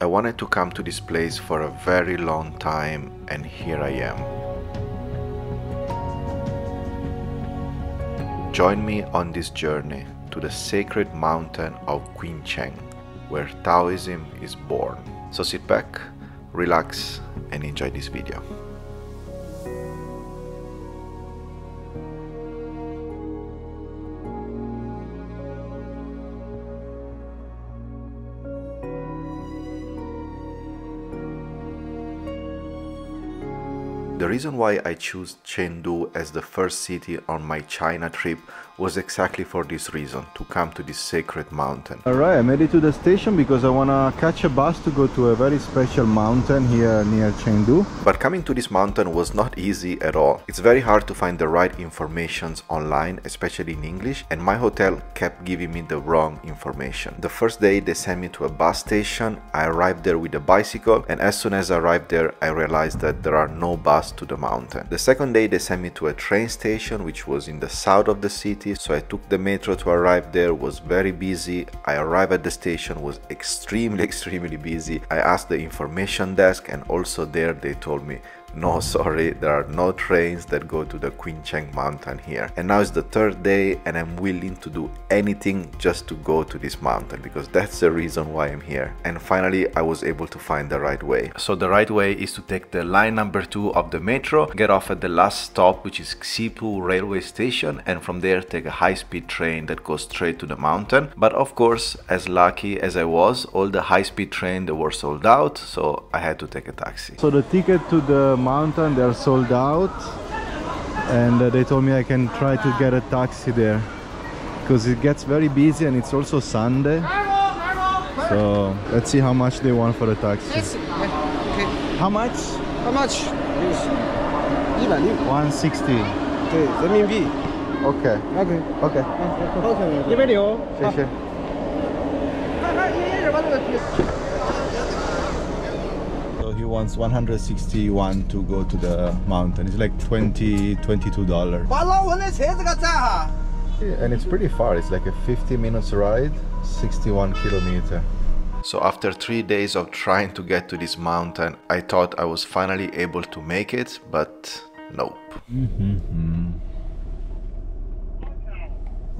I wanted to come to this place for a very long time, and here I am. Join me on this journey to the sacred mountain of Qingcheng, where Taoism is born. So sit back, relax, and enjoy this video. The reason why I choose Chengdu as the first city on my China trip was exactly for this reason, to come to this sacred mountain. Alright, I made it to the station because I want to catch a bus to go to a very special mountain here near Chengdu. But coming to this mountain was not easy at all. It's very hard to find the right information online, especially in English, and my hotel kept giving me the wrong information. The first day they sent me to a bus station. I arrived there with a bicycle, and as soon as I arrived there I realized that there are no bus to the mountain. The second day they sent me to a train station which was in the south of the city, so I took the metro to arrive there. Was very busy. I arrived at the station, was extremely busy. I asked the information desk, and also there they told me, no, sorry, there are no trains that go to the Qingcheng mountain here. And now it's the third day and I'm willing to do anything just to go to this mountain, because that's the reason why I'm here. And finally I was able to find the right way. So the right way is to take the line number 2 of the metro, get off at the last stop, which is Xipu railway station, and from there take a high-speed train that goes straight to the mountain. But of course, as lucky as I was, all the high-speed trains were sold out, so I had to take a taxi. So the ticket to the mountain, they're sold out, and they told me I can try to get a taxi there because it gets very busy and it's also Sunday. So let's see how much they want for the taxi. Yes. Okay. How much? How much? Yes. 160. 160. 对，人民币。 Okay. OK Okay. OK。160。谢谢。So he wants 161 to go to the mountain. It's like $22. And it's pretty far. It's like a 50 minutes ride, 61 kilometers. So after 3 days of trying to get to this mountain, I thought I was finally able to make it, but nope.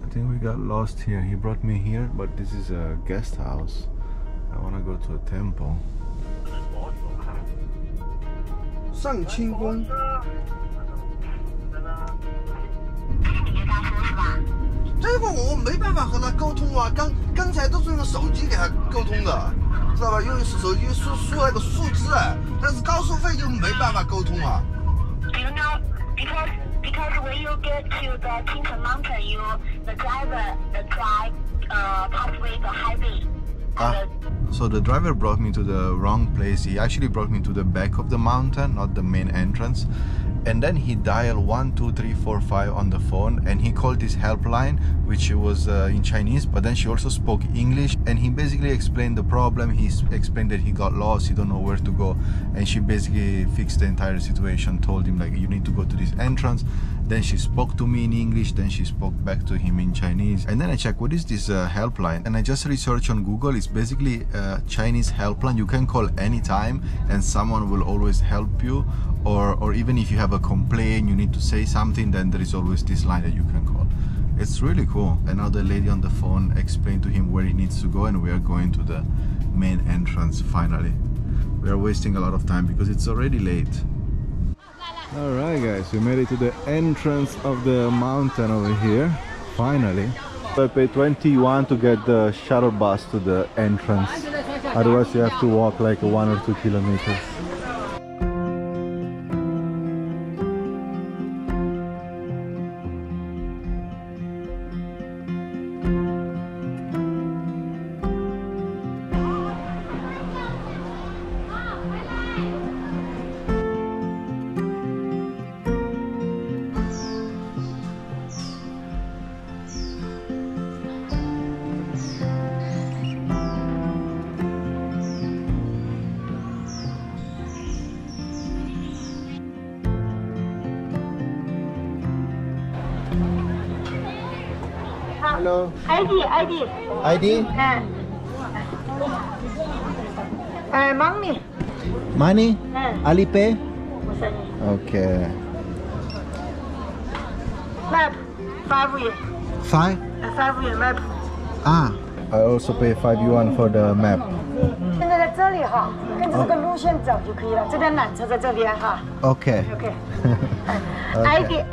I think we got lost here. He brought me here, but this is a guest house. I want to go to a temple. 上清宫。这个我没办法和他沟通啊，刚才都是用手机给他沟通的，知道吧？用手机输那个数字，但是高速费就没办法沟通啊。Do you know because when you get to the Qingcheng mountain, the drive pathway the highway. So the driver brought me to the wrong place. He actually brought me to the back of the mountain, not the main entrance. And then he dialed 12345 on the phone, and he called this helpline, which was in Chinese, but then she also spoke English, and he basically explained the problem. He explained that he got lost, he don't know where to go, and she basically fixed the entire situation, told him like, you need to go to this entrance. Then she spoke to me in English, then she spoke back to him in Chinese, and then I checked what is this helpline, and I just researched on Google. It's basically a Chinese helpline. You can call anytime and someone will always help you, or even if you have a complaint, you need to say something, then there is always this line that you can call. It's really cool. And now the lady on the phone explained to him where he needs to go, and we are going to the main entrance finally. We are wasting a lot of time because it's already late. Alright guys, we made it to the entrance of the mountain over here, finally. I paid 21 to get the shuttle bus to the entrance, otherwise you have to walk like 1 or 2 kilometers. Hello. ID. ID? Money. Money? Alipay? 我生意。 Okay. Map 5 元， 5? 5元 map。 Ah, I also pay 5 yuan for the map. 现在在这里哈，跟着这个路线走就可以了。这辆缆车在这边哈。Okay. OK。 Okay.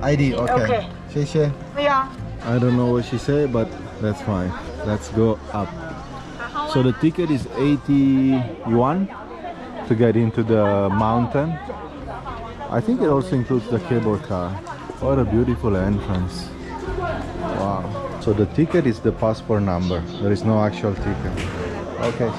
ID。 Okay. OK。谢谢。不要。 I don't know what she said, but that's fine. Let's go up. So the ticket is 80 yuan to get into the mountain. I think it also includes the cable car. What a beautiful entrance. Wow. So the ticket is the passport number. There is no actual ticket. Okay,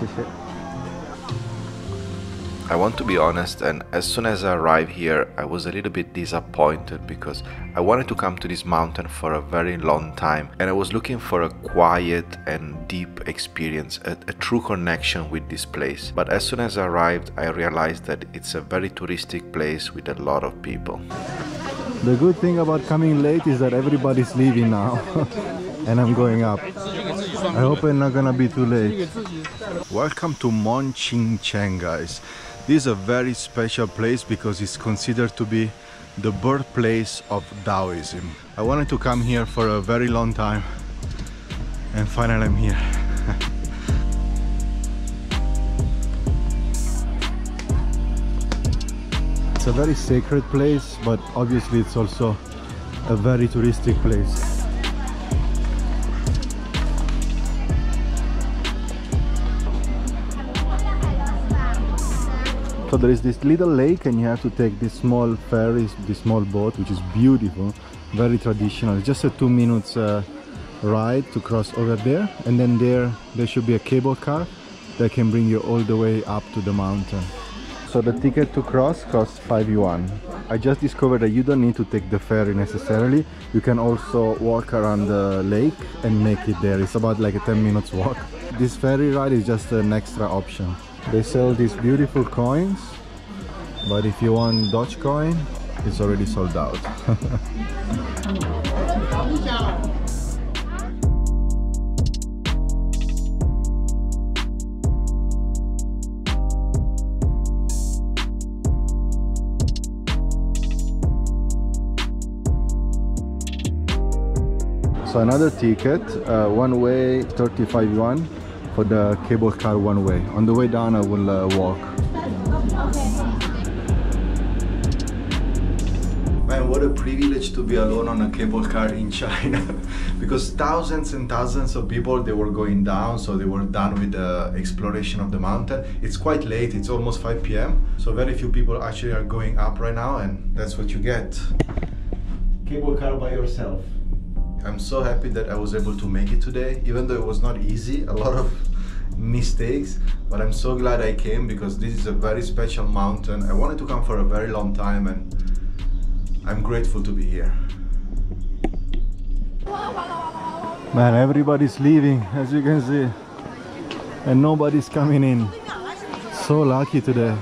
I want to be honest, and as soon as I arrived here, I was a little bit disappointed because I wanted to come to this mountain for a very long time, and I was looking for a quiet and deep experience, a true connection with this place. But as soon as I arrived, I realized that it's a very touristic place with a lot of people. The good thing about coming late is that everybody's leaving now. And I'm going up. I hope I'm not gonna be too late. Welcome to Mount Qingcheng, guys. This is a very special place because it's considered to be the birthplace of Taoism. I wanted to come here for a very long time, and finally I'm here. It's a very sacred place, but obviously it's also a very touristic place. So there is this little lake and you have to take this small ferry, this small boat, which is beautiful, very traditional. It's just a 2 minutes ride to cross over there, and then there should be a cable car that can bring you all the way up to the mountain. So the ticket to cross costs 5 yuan. I just discovered that you don't need to take the ferry necessarily. You can also walk around the lake and make it there. It's about like a 10 minutes walk. This ferry ride is just an extra option. They sell these beautiful coins, but if you want Dogecoin, it's already sold out. So another ticket, one way 35 yuan for the cable car one way. On the way down I will walk. Man, what a privilege to be alone on a cable car in China. Because thousands and thousands of people, they were going down, so they were done with the exploration of the mountain. It's quite late, it's almost 5 p.m. So very few people actually are going up right now, and that's what you get. Cable car by yourself. I'm so happy that I was able to make it today, even though it was not easy, a lot of mistakes, but I'm so glad I came because this is a very special mountain. I wanted to come for a very long time, and I'm grateful to be here. Man, everybody's leaving, as you can see, and nobody's coming in. So lucky today.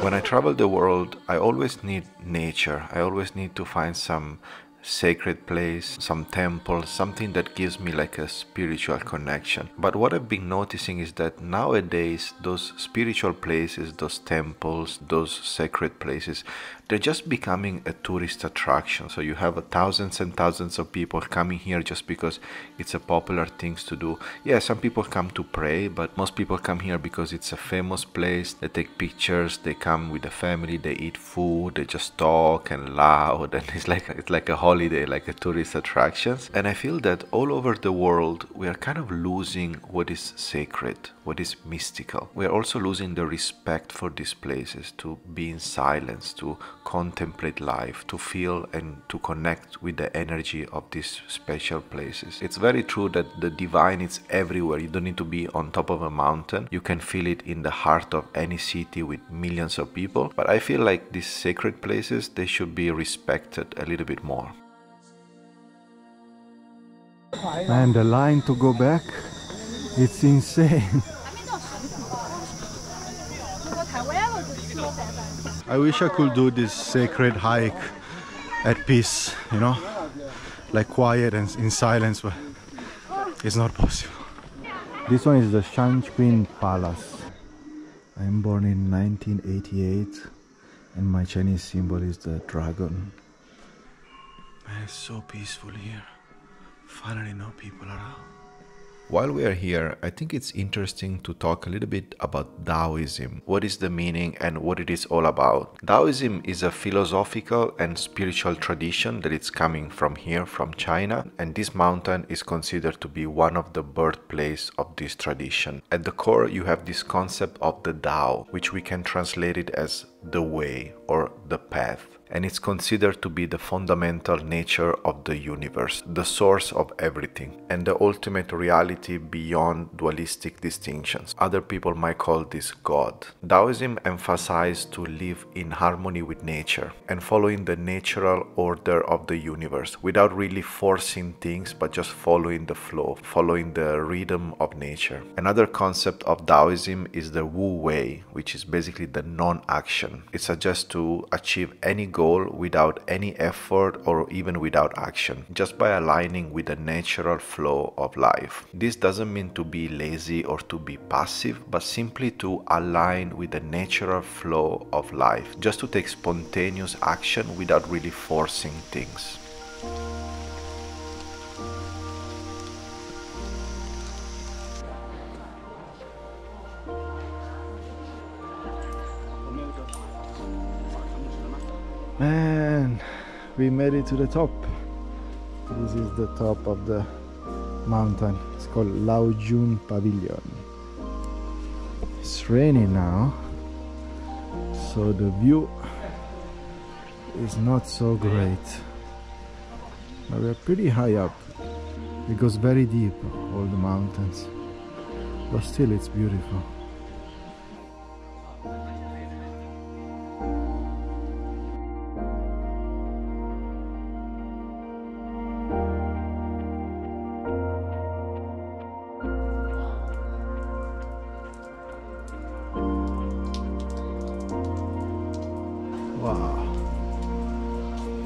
When I travel the world, I always need nature. I always need to find some sacred place, some temple, something that gives me like a spiritual connection. But what I've been noticing is that nowadays those spiritual places, those temples, those sacred places, they're just becoming a tourist attraction. So you have thousands and thousands of people coming here just because it's a popular thing to do. Yeah, some people come to pray, but most people come here because it's a famous place. They take pictures, they come with the family, they eat food, they just talk and loud, and it's like a holiday, like a tourist attractions. And I feel that all over the world we are kind of losing what is sacred, what is mystical. We are also losing the respect for these places, to be in silence, to contemplate life, to feel and to connect with the energy of these special places. It's very true that the divine is everywhere. You don't need to be on top of a mountain. You can feel it in the heart of any city with millions of people. But I feel like these sacred places, they should be respected a little bit more. Man, the line to go back, it's insane. I wish I could do this sacred hike at peace, you know, like quiet and in silence, but it's not possible. This one is the Shan Queen Palace. I'm born in 1988 and my Chinese symbol is the dragon. Man, it's so peaceful here. Finally no people around. While we are here, I think it's interesting to talk a little bit about Taoism. What is the meaning and what it is all about? Taoism is a philosophical and spiritual tradition that is coming from here, from China, and this mountain is considered to be one of the birthplace of this tradition. At the core, you have this concept of the Tao, which we can translate it as the way or the path. And it's considered to be the fundamental nature of the universe, the source of everything, and the ultimate reality beyond dualistic distinctions. Other people might call this God. Taoism emphasizes to live in harmony with nature and following the natural order of the universe without really forcing things, but just following the flow, following the rhythm of nature. Another concept of Taoism is the Wu Wei, which is basically the non-action. It suggests to achieve any goal without any effort or even without action, just by aligning with the natural flow of life. This doesn't mean to be lazy or to be passive, but simply to align with the natural flow of life, just to take spontaneous action without really forcing things. Man, we made it to the top. This is the top of the mountain. It's called Lao Jun Pavilion. It's raining now, so the view is not so great. But we're pretty high up. It goes very deep, all the mountains. But still, it's beautiful. Wow,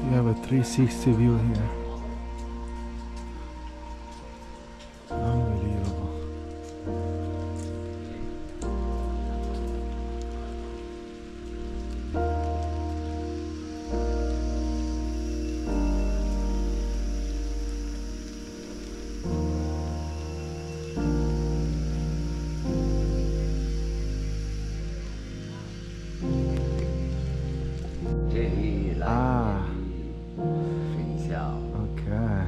you have a 360 view here. Unbelievable. Okay,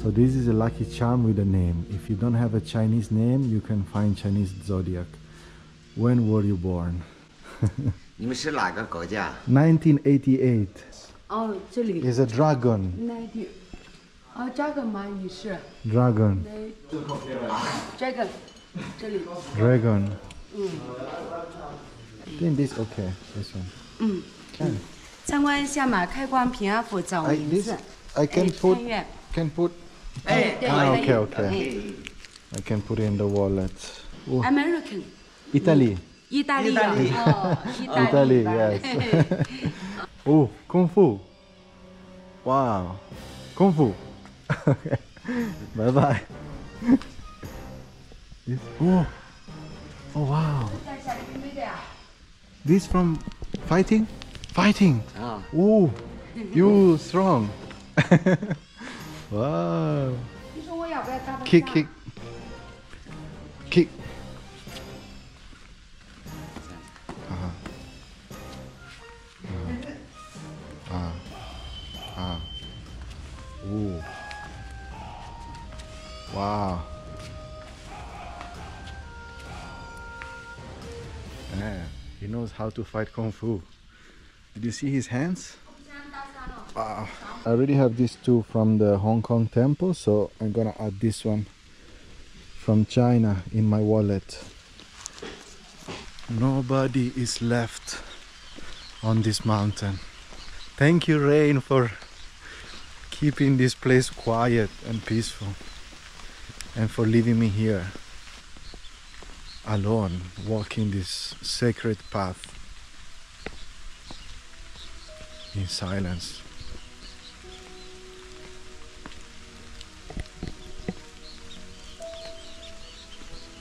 so this is a lucky charm with a name. If you don't have a Chinese name, you can find Chinese zodiac. When were you born? 你们是哪个国家？ 1988. 哦，这里 Is a dragon. 90。哦，这个吗？你是 Dragon. 这个，这里。 Dragon. I think this okay. This one. 参观一下嘛，开光平安符找 I 名 this 字。 I can 哎 put 参愿。 can put. 哎，对， Ah, 可以 okay, okay. 哎 I can put it in the wallet. Oh, American， Italy. 意大利啊，哦，意大 Italy, 利吧。 yes. Oh, Kung Fu. Wow. Kung Fu. Okay. Bye bye. This, oh. Oh, wow. This from fighting? Fighting. Oh, you strong. Wow. 你说我要不要打到 Kick, kick. Kick. Ooh. Wow. Man, he knows how to fight Kung Fu. Did you see his hands? Wow. I already have these two from the Hong Kong temple, so I'm gonna add this one from China in my wallet. Nobody is left on this mountain. Thank you, rain, for keeping this place quiet and peaceful, and for leaving me here alone, walking this sacred path in silence.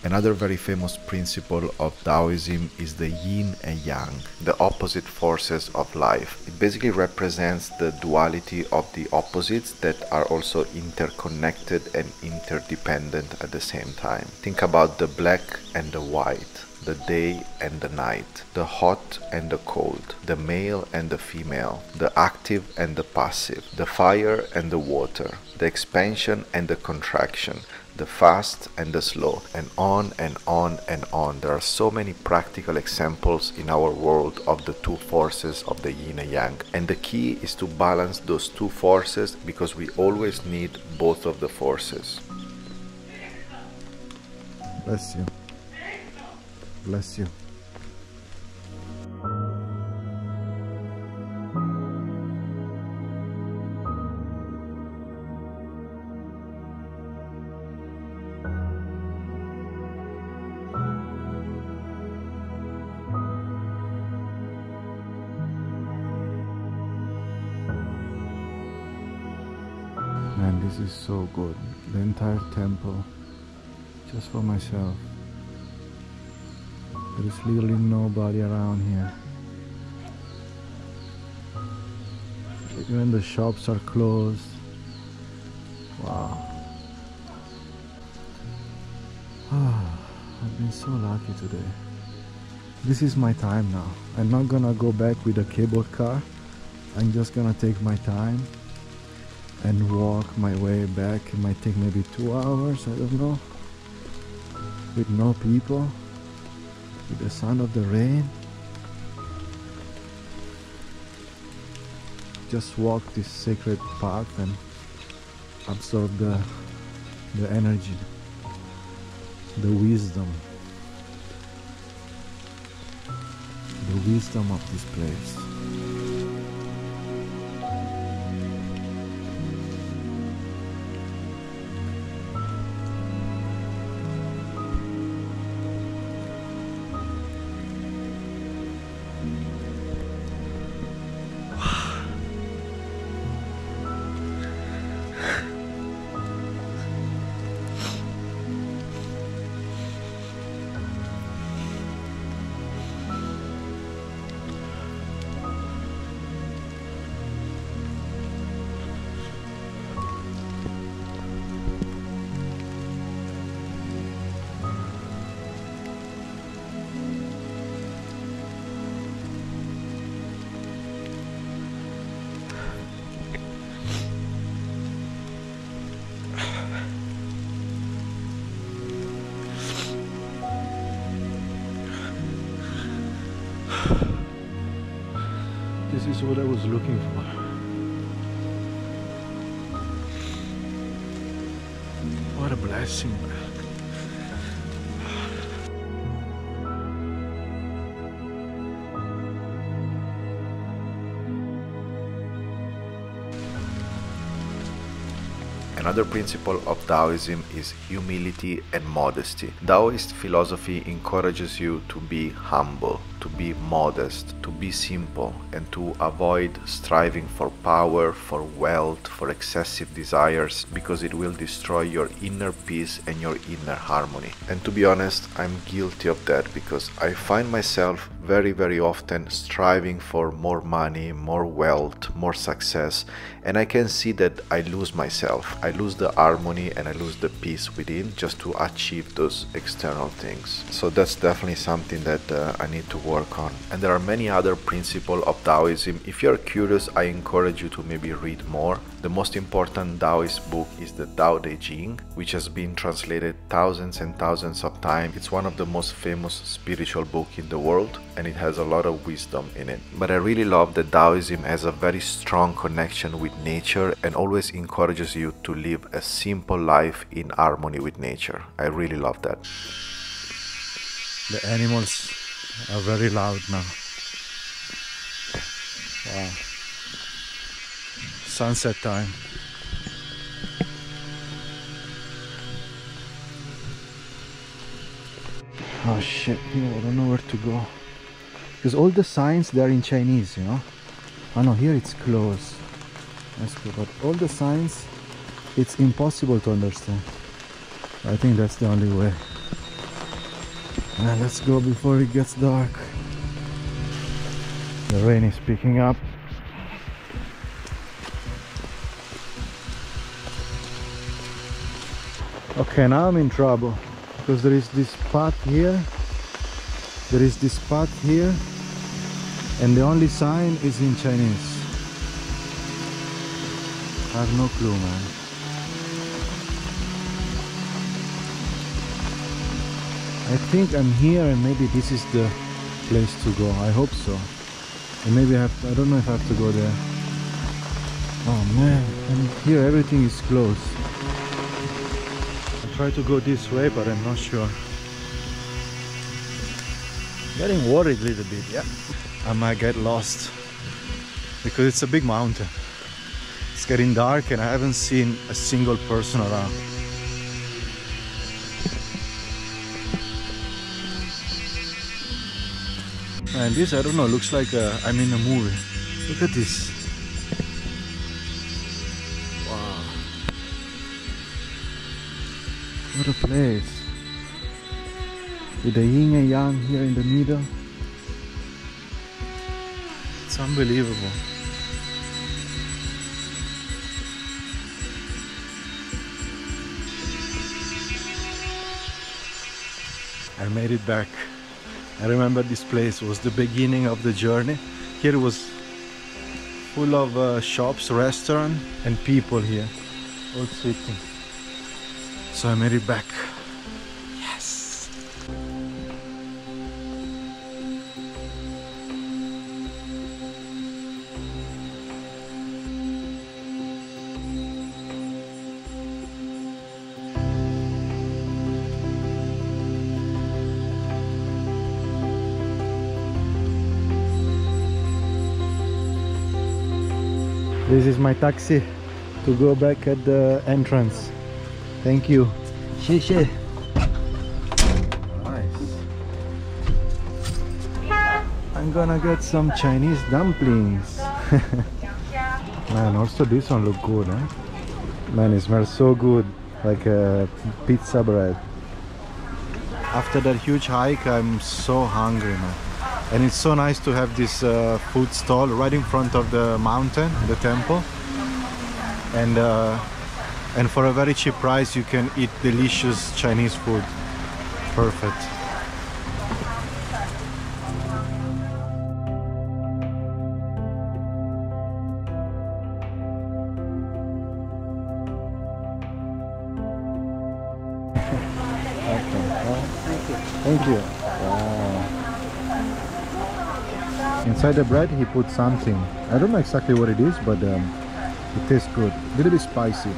Another very famous principle of Taoism is the Yin and Yang, the opposite forces of life. It basically represents the duality of the opposites that are also interconnected and interdependent at the same time. Think about the black and the white, the day and the night, the hot and the cold, the male and the female, the active and the passive, the fire and the water, the expansion and the contraction, the fast and the slow, and on and on and on. There are so many practical examples in our world of the two forces of the yin and yang, and the key is to balance those two forces, because we always need both of the forces. Bless you. Bless you. Man, this is so good. The entire temple, just for myself. There is literally nobody around here. Even the shops are closed. Wow. I've been so lucky today. This is my time now. I'm not gonna go back with a cable car. I'm just gonna take my time and walk my way back. It might take maybe 2 hours, I don't know. With no people, with the sound of the rain. Just walk this sacred path and absorb the energy, the wisdom of this place. This is what I was looking for. What a blessing. Another principle of Taoism is humility and modesty. Taoist philosophy encourages you to be humble, to be modest, to be simple, and to avoid striving for power, for wealth, for excessive desires, because it will destroy your inner peace and your inner harmony. And to be honest, I'm guilty of that, because I find myself very often striving for more money, more wealth, more success, and I can see that I lose myself. I lose the harmony and I lose the peace within just to achieve those external things. So that's definitely something that I need to work on. And there are many other principles of Taoism. If you're curious, I encourage you to maybe read more. The most important Taoist book is the Tao Te Ching, which has been translated thousands and thousands of times. It's one of the most famous spiritual books in the world, and it has a lot of wisdom in it. But I really love that Taoism has a very strong connection with nature and always encourages you to live a simple life in harmony with nature. I really love that. The animals are very loud now. Wow. Sunset time. Oh shit, I don't know where to go. Because all the signs, they are in Chinese, you know. Oh no, here it's closed. That's cool, but all the signs, it's impossible to understand. I think that's the only way. Now let's go before it gets dark. The rain is picking up. Okay, now I'm in trouble because there is this path here. There is this path here, and the only sign is in Chinese. I have no clue, man. I think I'm here and maybe this is the place to go. I hope so. And maybe I don't know if I have to go there. Oh man, and here everything is closed. I try to go this way, but I'm not sure. Getting worried a little bit, yeah. I might get lost because it's a big mountain. It's getting dark and I haven't seen a single person around. And this, I don't know, looks like I'm in a movie. Look at this. Wow. What a place. With the Yin and Yang here in the middle. It's unbelievable. I made it back. I remember this place was the beginning of the journey. Here was full of shops, restaurants and people here, all sitting. So I made it back. Yes! This is my taxi to go back at the entrance. Thank you. 谢谢. Nice. I'm gonna get some Chinese dumplings. Man, also this one look good, eh? Man, it smells so good, like a pizza bread. After that huge hike, I'm so hungry, man. And it's so nice to have this food stall right in front of the mountain, the temple. And for a very cheap price you can eat delicious Chinese food. Perfect. Thank you. Wow. Inside the bread he put something. I don't know exactly what it is, but it tastes good. A little bit spicy.